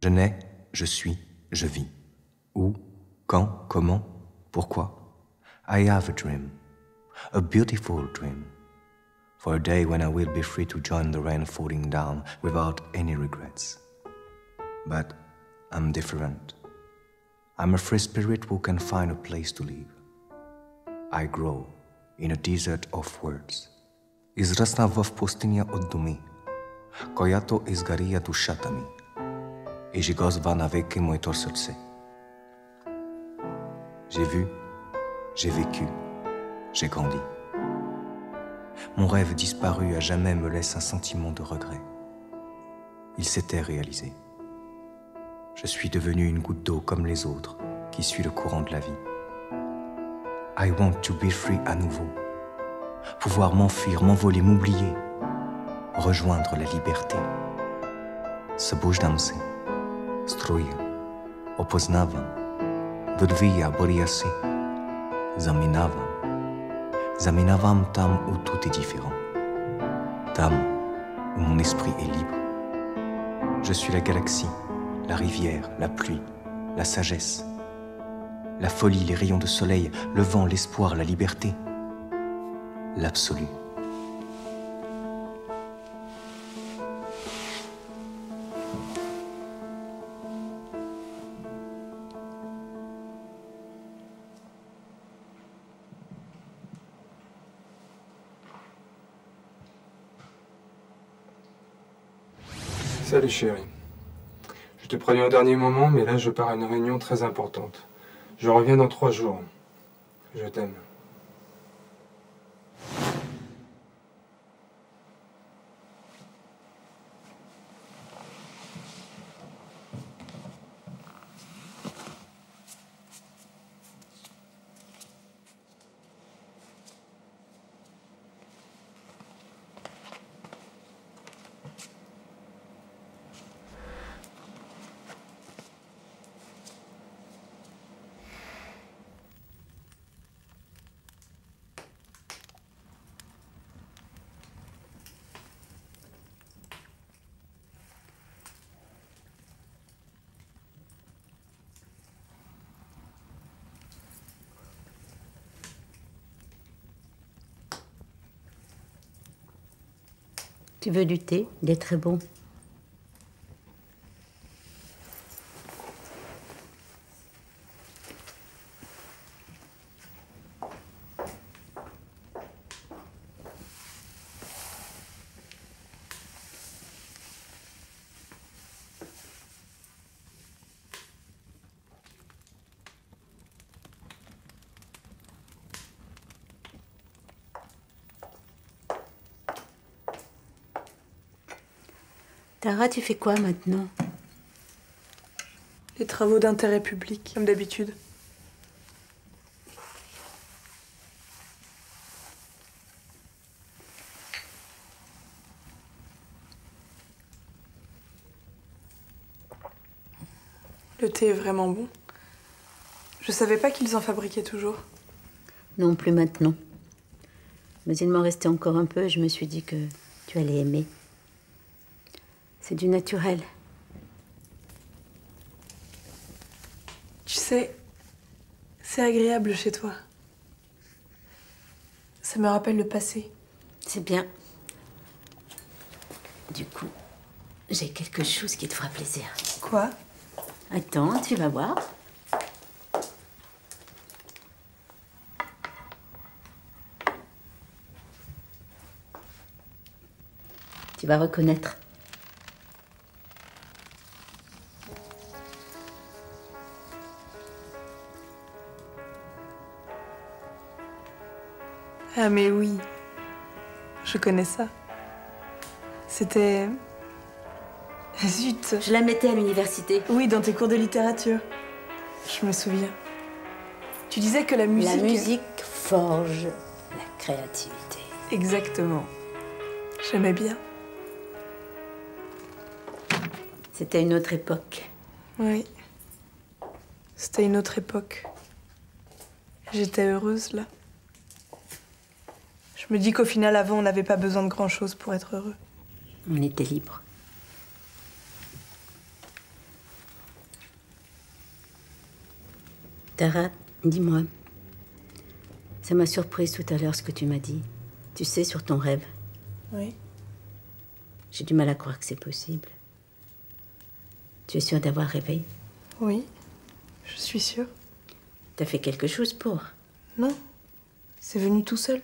Je nais, je suis, je vis. Où, quand, comment, pourquoi? I have a dream, a beautiful dream, for a day when I will be free to join the rain falling down without any regrets. But I'm different. I'm a free spirit who can find a place to live. I grow in a desert of words. Израсна в пустиня от думи, която изгаря душата ми и жигозва навеки моето сърце. J'ai vu, j'ai vécu, j'ai grandi. Mon rêve disparu à jamais me laisse un sentiment de regret. Il s'était réalisé. Je suis devenu une goutte d'eau comme les autres qui suit le courant de la vie. I want to be free à nouveau. Pouvoir m'enfuir, m'envoler, m'oublier. Rejoindre la liberté. Събуждам се, струя, опознавам, вървия, боря се, заминавам. Заминавам там où tout est différent. Там où mon esprit est libre. Je suis la galaxie, la rivière, la pluie, la sagesse, la folie, les rayons de soleil, le vent, l'espoir, la liberté, l'absolu. Salut chérie. Je te préviens au dernier moment, mais là je pars à une réunion très importante. Je reviens dans 3 jours. Je t'aime. Tu veux du thé? Il est très bon. Tara, tu fais quoi maintenant? Les travaux d'intérêt public, comme d'habitude. Le thé est vraiment bon. Je savais pas qu'ils en fabriquaient toujours. Non, plus maintenant. Mais il m'en restait encore un peu et je me suis dit que tu allais aimer. C'est du naturel. Tu sais, c'est agréable chez toi. Ça me rappelle le passé. C'est bien. Du coup, j'ai quelque chose qui te fera plaisir. Quoi? Attends, tu vas voir. Tu vas reconnaître. Ah mais oui, je connais ça. C'était... Zut. Je la mettais à l'université. Oui, dans tes cours de littérature. Je me souviens. Tu disais que la musique... La musique forge la créativité. Exactement. J'aimais bien. C'était une autre époque. Oui. C'était une autre époque. J'étais heureuse, là. Je me dis qu'au final, avant, on n'avait pas besoin de grand-chose pour être heureux. On était libre. Tara, dis-moi. Ça m'a surprise tout à l'heure ce que tu m'as dit. Tu sais, sur ton rêve. Oui. J'ai du mal à croire que c'est possible. Tu es sûre d'avoir rêvé? Oui, je suis sûre. T'as fait quelque chose pour? Non, c'est venu tout seul.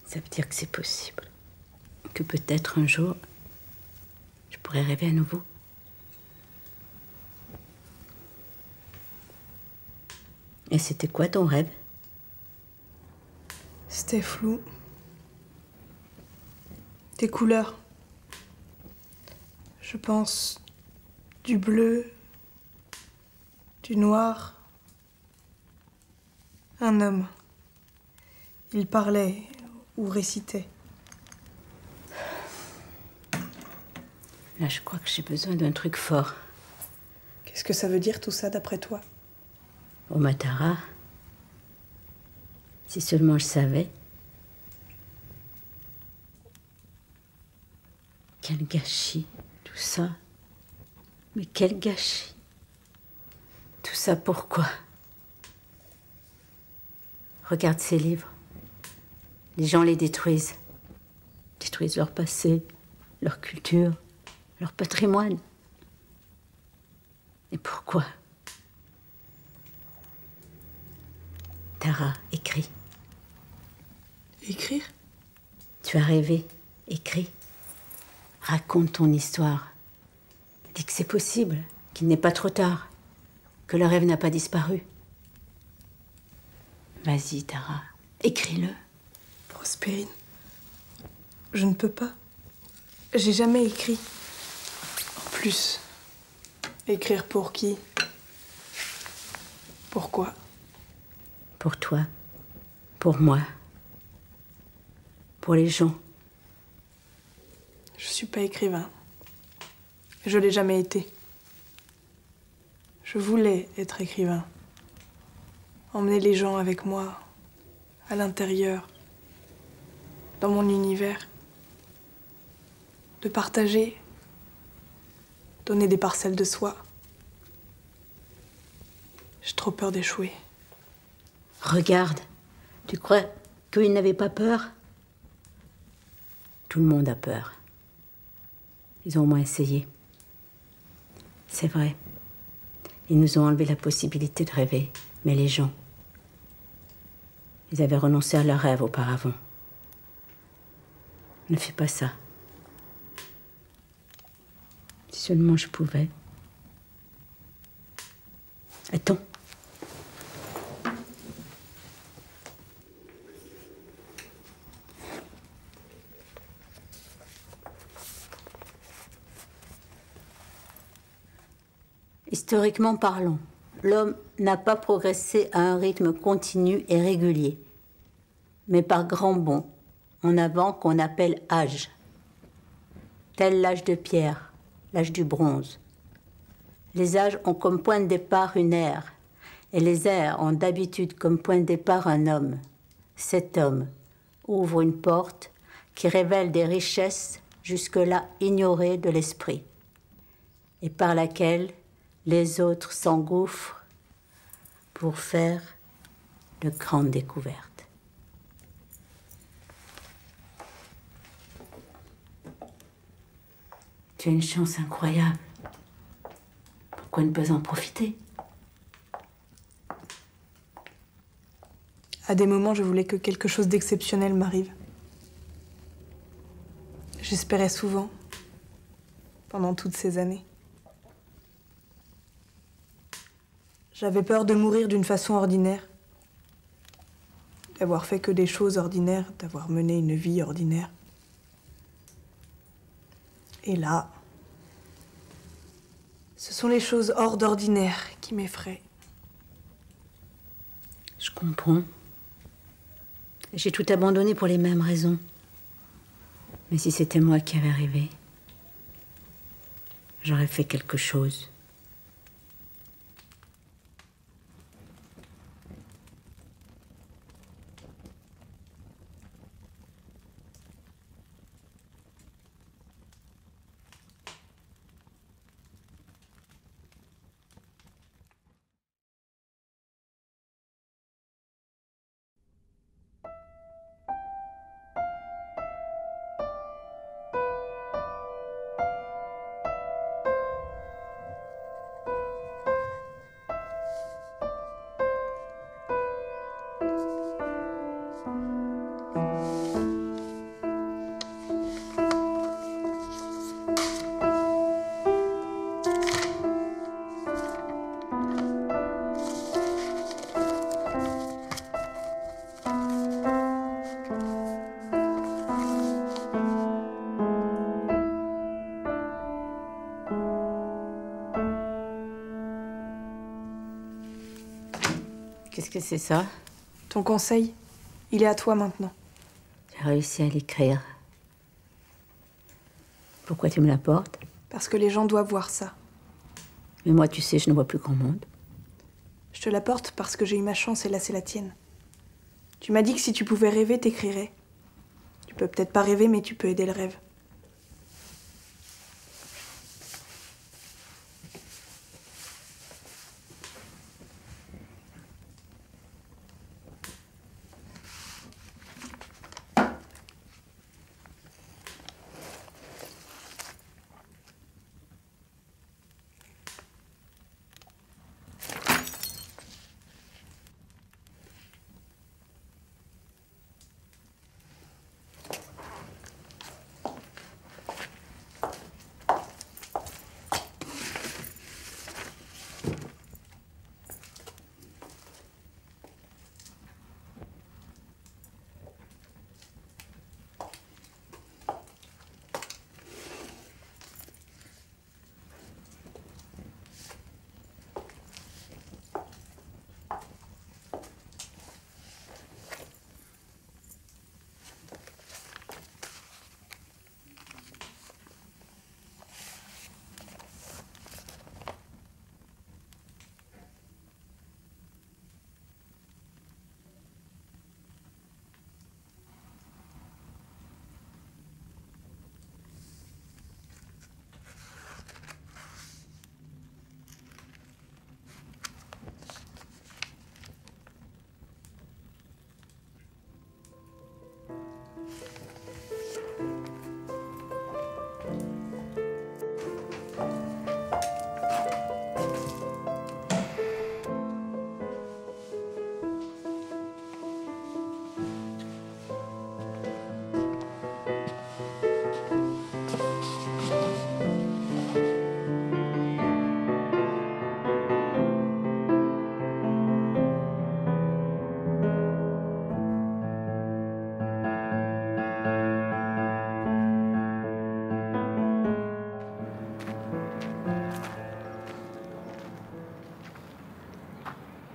Ça veut dire que c'est possible. Que peut-être un jour, je pourrais rêver à nouveau. Et c'était quoi ton rêve? C'était flou. Des couleurs. Je pense du bleu, du noir. Un homme. Il parlait ou récitait. Là, je crois que j'ai besoin d'un truc fort. Qu'est-ce que ça veut dire tout ça d'après toi? Oh, Matara, si seulement je savais. Quel gâchis, tout ça. Mais quel gâchis. Tout ça pourquoi? Regarde ces livres. Les gens les détruisent. Détruisent leur passé, leur culture, leur patrimoine. Et pourquoi? Tara, écris. Écrire? Tu as rêvé, écris. Raconte ton histoire. Dis que c'est possible, qu'il n'est pas trop tard, que le rêve n'a pas disparu. Vas-y, Tara, écris-le. Prospérine, je ne peux pas. J'ai jamais écrit. En plus, écrire pour qui? Pourquoi? Pour toi, pour moi, pour les gens. Je suis pas écrivain. Je l'ai jamais été. Je voulais être écrivain. Emmener les gens avec moi, à l'intérieur, dans mon univers. De partager, donner des parcelles de soi. J'ai trop peur d'échouer. Regarde, tu crois qu'ils n'avaient pas peur? Tout le monde a peur. Ils ont au moins essayé. C'est vrai. Ils nous ont enlevé la possibilité de rêver. Mais les gens, ils avaient renoncé à leurs rêves auparavant. Ne fais pas ça. Si seulement je pouvais. Attends. Historiquement parlant, l'homme n'a pas progressé à un rythme continu et régulier, mais par grands bonds, en avant qu'on appelle âge. Tel l'âge de pierre, l'âge du bronze. Les âges ont comme point de départ une ère, et les ères ont d'habitude comme point de départ un homme. Cet homme ouvre une porte qui révèle des richesses jusque-là ignorées de l'esprit, et par laquelle les autres s'engouffrent pour faire de grandes découvertes. Tu as une chance incroyable. Pourquoi ne pas en profiter? À des moments, je voulais que quelque chose d'exceptionnel m'arrive. J'espérais souvent, pendant toutes ces années. J'avais peur de mourir d'une façon ordinaire, d'avoir fait que des choses ordinaires, d'avoir mené une vie ordinaire. Et là, ce sont les choses hors d'ordinaire qui m'effraient. Je comprends. J'ai tout abandonné pour les mêmes raisons. Mais si c'était moi qui avais rêvé, j'aurais fait quelque chose. Qu'est-ce que c'est ça? Ton conseil, il est à toi maintenant. J'ai réussi à l'écrire. Pourquoi tu me l'apportes? Parce que les gens doivent voir ça. Mais moi, tu sais, je ne vois plus grand monde. Je te l'apporte parce que j'ai eu ma chance et là, c'est la tienne. Tu m'as dit que si tu pouvais rêver, t'écrirais. Tu peux peut-être pas rêver, mais tu peux aider le rêve.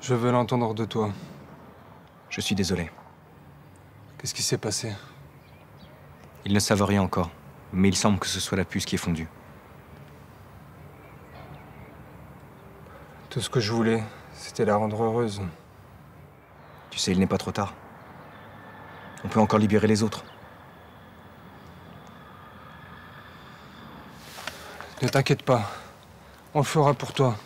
Je veux l'entendre de toi. Je suis désolé. Qu'est-ce qui s'est passé? Ils ne savent rien encore, mais il semble que ce soit la puce qui est fondue. Tout ce que je voulais, c'était la rendre heureuse. Tu sais, il n'est pas trop tard. On peut encore libérer les autres. Ne t'inquiète pas. On le fera pour toi.